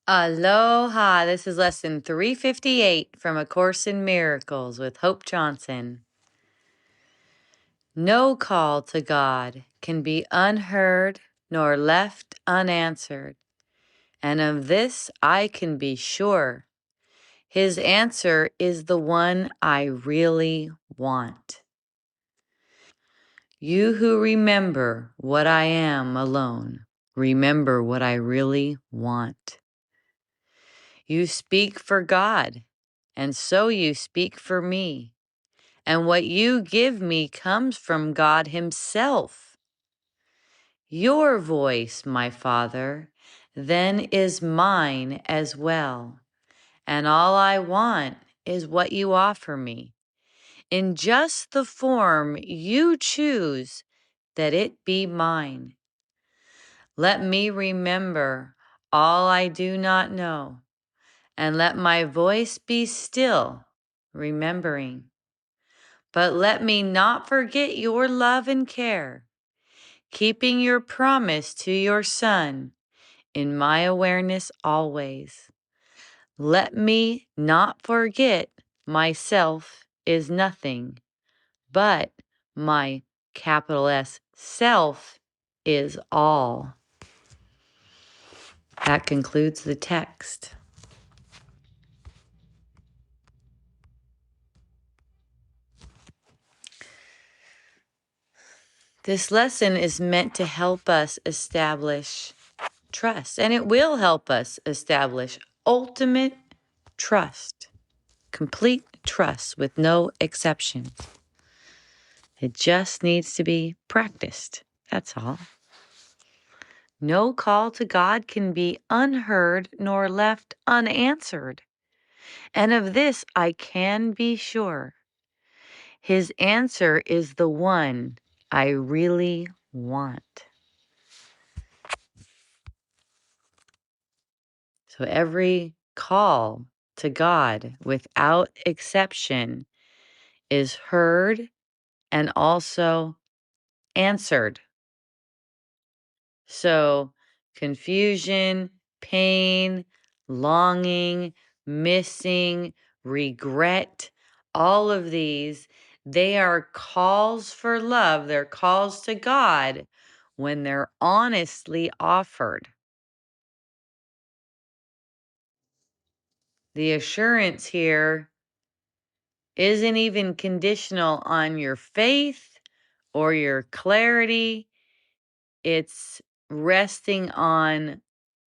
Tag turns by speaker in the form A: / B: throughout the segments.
A: Aloha! This is lesson 358 from A Course in Miracles with Hope Johnson. No call to God can be unheard nor left unanswered, and of this I can be sure. His answer is the one I really want. You who remember what I am alone, remember what I really want. You speak for God, and so you speak for me. And what you give me comes from God Himself. Your voice, my Father, then is mine as well. And all I want is what you offer me. In just the form you choose, that it be mine. Let me remember all I do not know, and let my voice be still, remembering. But let me not forget your love and care, keeping your promise to your Son in my awareness always. Let me not forget myself is nothing, but my capital S self is all. That concludes the text. This lesson is meant to help us establish trust, and it will help us establish ultimate trust, complete trust with no exceptions. It just needs to be practiced. That's all. No call to God can be unheard nor left unanswered. And of this I can be sure. His answer is the one I really want. So every call to God, without exception, is heard and also answered. So confusion, pain, longing, missing, regret, all of these, they are calls for love. They're calls to God when they're honestly offered. The assurance here isn't even conditional on your faith or your clarity. It's resting on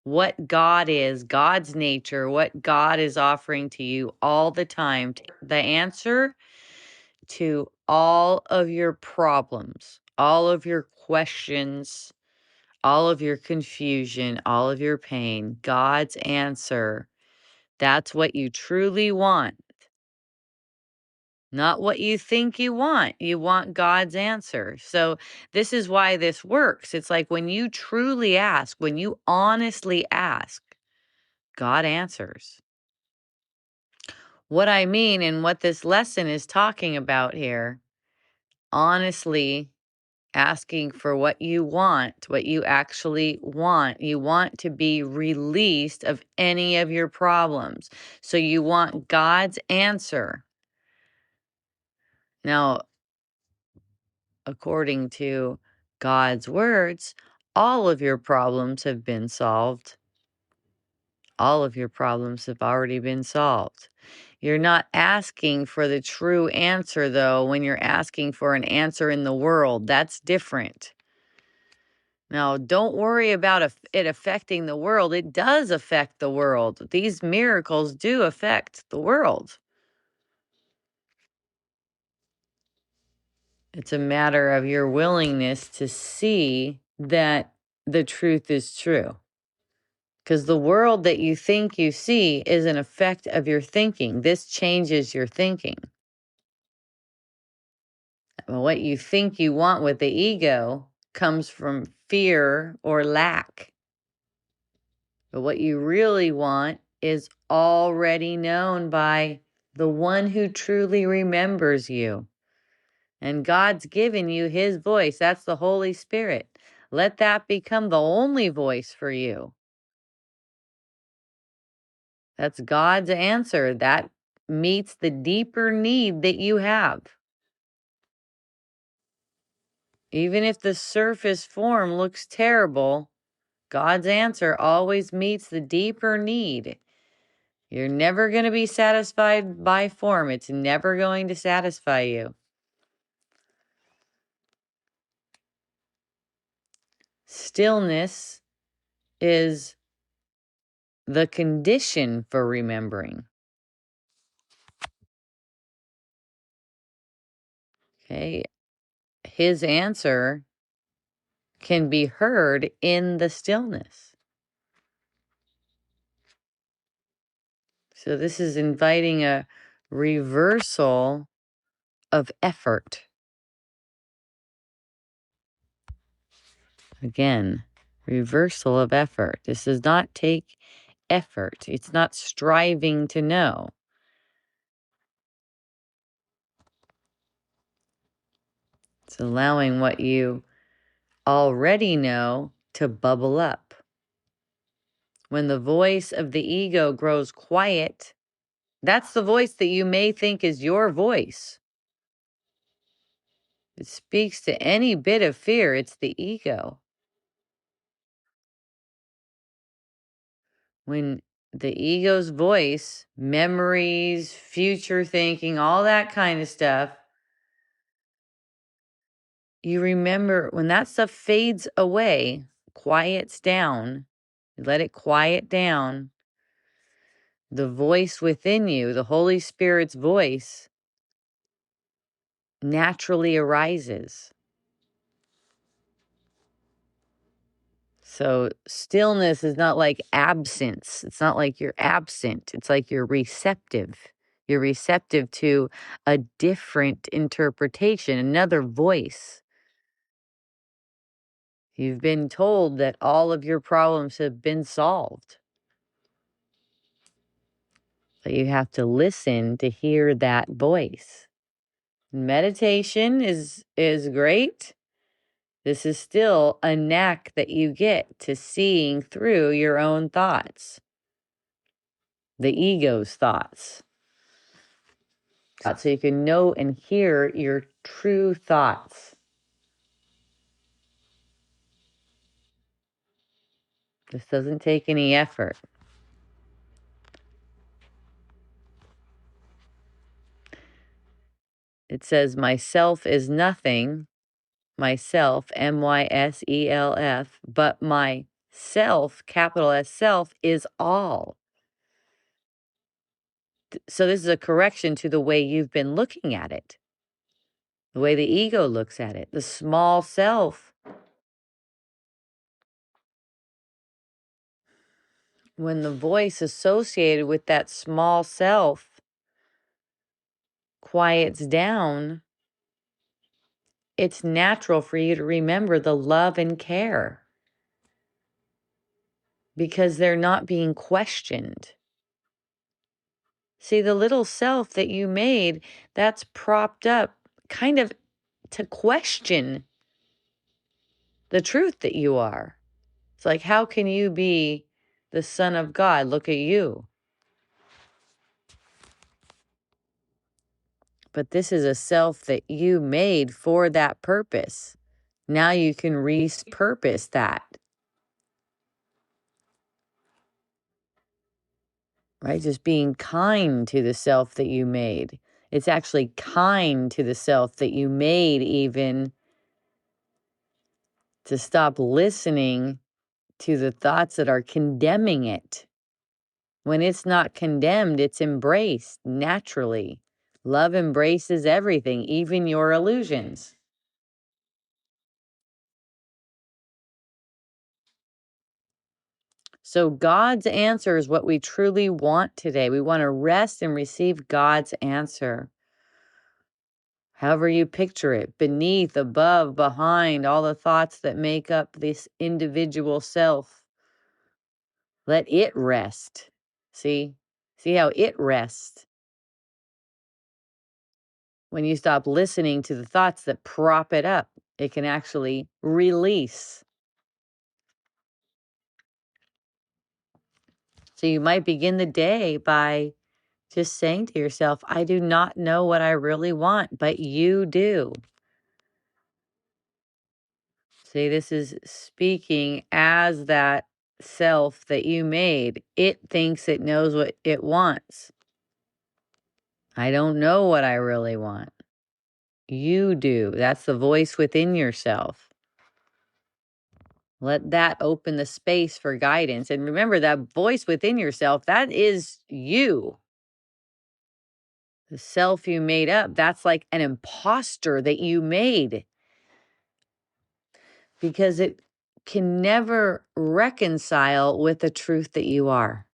A: what God is, God's nature, what God is offering to you all the time. The answer to all of your problems, all of your questions, all of your confusion, all of your pain, God's answer. That's what you truly want. Not what you think you want. You want God's answer. So this is why this works. It's like when you truly ask, when you honestly ask, God answers. What I mean and what this lesson is talking about here, honestly asking for what you want, what you actually want. You want to be released of any of your problems. So you want God's answer. Now, according to God's words, all of your problems have been solved. All of your problems have already been solved. You're not asking for the true answer, though, when you're asking for an answer in the world. That's different. Now, don't worry about it affecting the world. It does affect the world. These miracles do affect the world. It's a matter of your willingness to see that the truth is true. Because the world that you think you see is an effect of your thinking. This changes your thinking. What you think you want with the ego comes from fear or lack. But what you really want is already known by the one who truly remembers you. And God's given you His voice. That's the Holy Spirit. Let that become the only voice for you. That's God's answer. That meets the deeper need that you have. Even if the surface form looks terrible, God's answer always meets the deeper need. You're never going to be satisfied by form. It's never going to satisfy you. Stillness is the condition for remembering. Okay. His answer can be heard in the stillness. So this is inviting a reversal of effort. Again, reversal of effort. This does not take effort. It's not striving to know. It's allowing what you already know to bubble up. When the voice of the ego grows quiet, that's the voice that you may think is your voice. It speaks to any bit of fear. It's the ego. When the ego's voice, memories, future thinking, all that kind of stuff, you remember when that stuff fades away, quiets down, you let it quiet down, the voice within you, the Holy Spirit's voice, naturally arises. So stillness is not like absence. It's not like you're absent. It's like you're receptive. You're receptive to a different interpretation, another voice. You've been told that all of your problems have been solved. But you have to listen to hear that voice. Meditation is great. This is still a knack that you get to seeing through your own thoughts, the ego's thoughts. So you can know and hear your true thoughts. This doesn't take any effort. It says, myself is nothing, myself, myself, but myself, capital S self, is all. So this is a correction to the way you've been looking at it, the way the ego looks at it, the small self. When the voice associated with that small self quiets down, it's natural for you to remember the love and care because they're not being questioned. See, the little self that you made, that's propped up kind of to question the truth that you are. It's like, how can you be the Son of God? Look at you. But this is a self that you made for that purpose. Now you can repurpose that. Right? Just being kind to the self that you made. It's actually kind to the self that you made, even to stop listening to the thoughts that are condemning it. When it's not condemned, it's embraced naturally. Love embraces everything, even your illusions. So God's answer is what we truly want today. We want to rest and receive God's answer. However you picture it, beneath, above, behind, all the thoughts that make up this individual self. Let it rest. See how it rests. When you stop listening to the thoughts that prop it up, it can actually release. So you might begin the day by just saying to yourself, I do not know what I really want, but you do. See, this is speaking as that self that you made. It thinks it knows what it wants. I don't know what I really want. You do. That's the voice within yourself. Let that open the space for guidance. And remember, that voice within yourself, that is you. The self you made up, that's like an imposter that you made, because it can never reconcile with the truth that you are,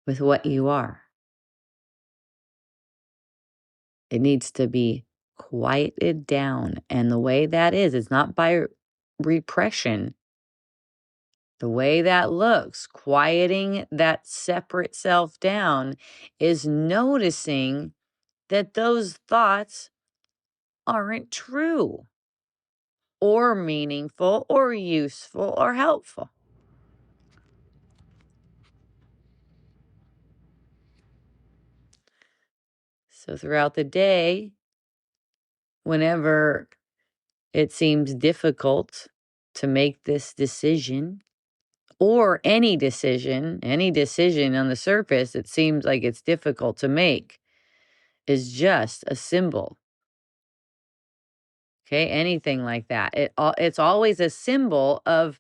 A: with what you are. It needs to be quieted down. And the way that is not by repression. The way that looks, quieting that separate self down, is noticing that those thoughts aren't true or meaningful or useful or helpful. So throughout the day, whenever it seems difficult to make this decision, or any decision on the surface, it seems like it's difficult to make, is just a symbol. Okay, anything like that. It's always a symbol of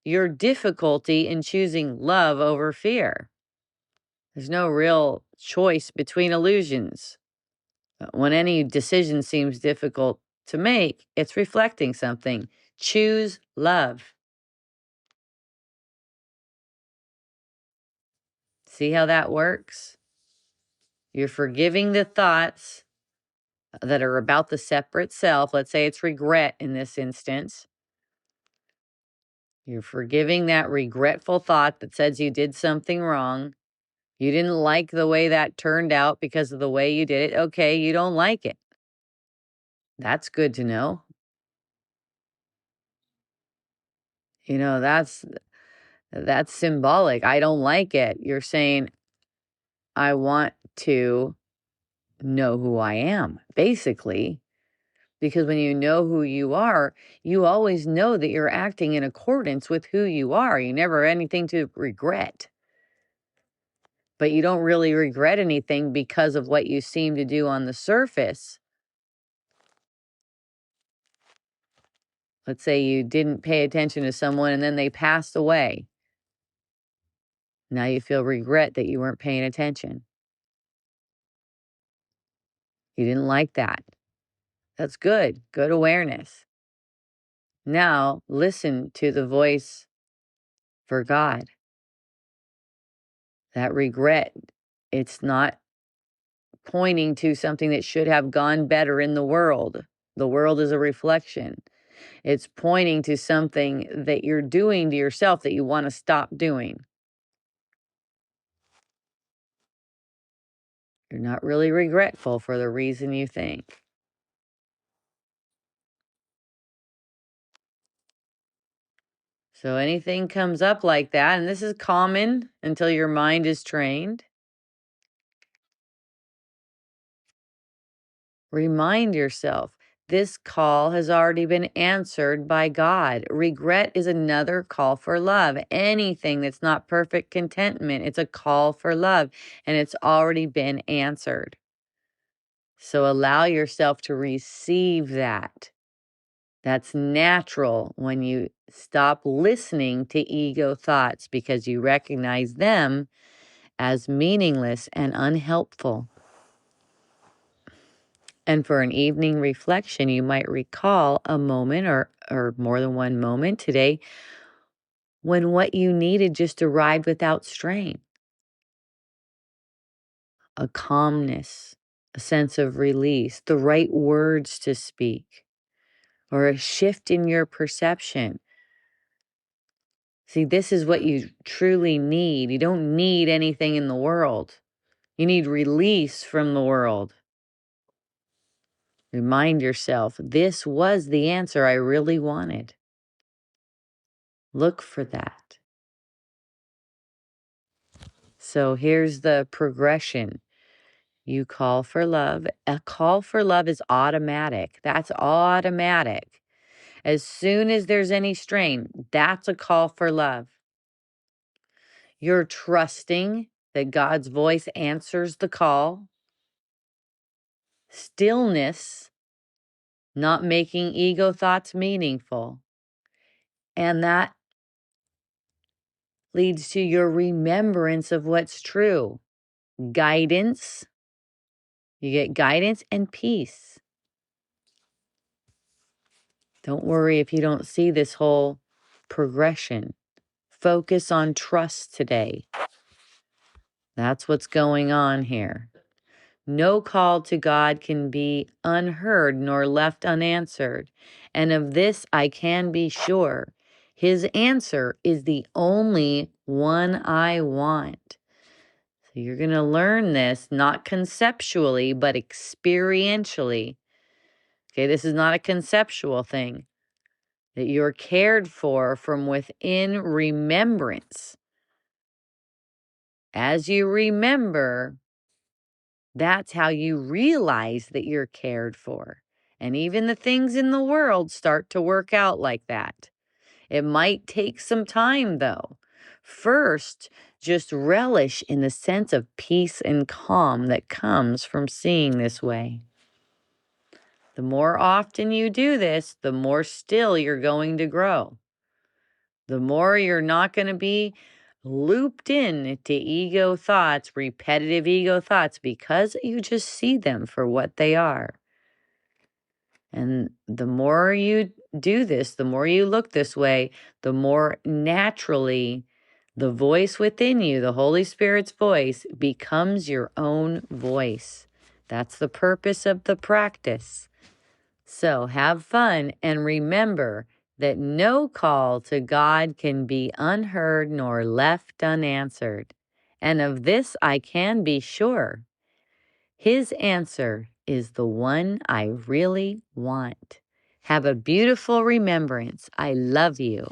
A: your difficulty in choosing love over fear. There's no real choice between illusions. When any decision seems difficult to make, it's reflecting something. Choose love. See how that works? You're forgiving the thoughts that are about the separate self. Let's say it's regret in this instance. You're forgiving that regretful thought that says you did something wrong. You didn't like the way that turned out because of the way you did it. Okay, you don't like it. That's good to know. You know, that's symbolic. I don't like it. You're saying, I want to know who I am, basically. Because when you know who you are, you always know that you're acting in accordance with who you are. You never have anything to regret. But you don't really regret anything because of what you seem to do on the surface. Let's say you didn't pay attention to someone and then they passed away. Now you feel regret that you weren't paying attention. You didn't like that. That's good. Good awareness. Now listen to the voice for God. That regret, it's not pointing to something that should have gone better in the world. The world is a reflection. It's pointing to something that you're doing to yourself that you want to stop doing. You're not really regretful for the reason you think. So anything comes up like that, and this is common until your mind is trained, remind yourself, this call has already been answered by God. Regret is another call for love. Anything that's not perfect contentment, it's a call for love, and it's already been answered. So allow yourself to receive that. That's natural when you stop listening to ego thoughts because you recognize them as meaningless and unhelpful. And for an evening reflection, you might recall a moment or more than one moment today when what you needed just arrived without strain. A calmness, a sense of release, the right words to speak, or a shift in your perception. See, this is what you truly need. You don't need anything in the world. You need release from the world. Remind yourself, this was the answer I really wanted. Look for that. So here's the progression. You call for love. A call for love is automatic. That's automatic. As soon as there's any strain, that's a call for love. You're trusting that God's voice answers the call. Stillness, not making ego thoughts meaningful. And that leads to your remembrance of what's true. Guidance. You get guidance and peace. Don't worry if you don't see this whole progression. Focus on trust today. That's what's going on here. No call to God can be unheard nor left unanswered. And of this I can be sure. His answer is the only one I want. So you're going to learn this not conceptually, but experientially. Okay, this is not a conceptual thing. That you're cared for from within remembrance. As you remember, that's how you realize that you're cared for. And even the things in the world start to work out like that. It might take some time, though. First, just relish in the sense of peace and calm that comes from seeing this way. The more often you do this, the more still you're going to grow. The more you're not going to be looped in to ego thoughts, repetitive ego thoughts, because you just see them for what they are. And the more you do this, the more you look this way, the more naturally the voice within you, the Holy Spirit's voice, becomes your own voice. That's the purpose of the practice. So have fun and remember that no call to God can be unheard nor left unanswered. And of this I can be sure. His answer is the one I really want. Have a beautiful remembrance. I love you.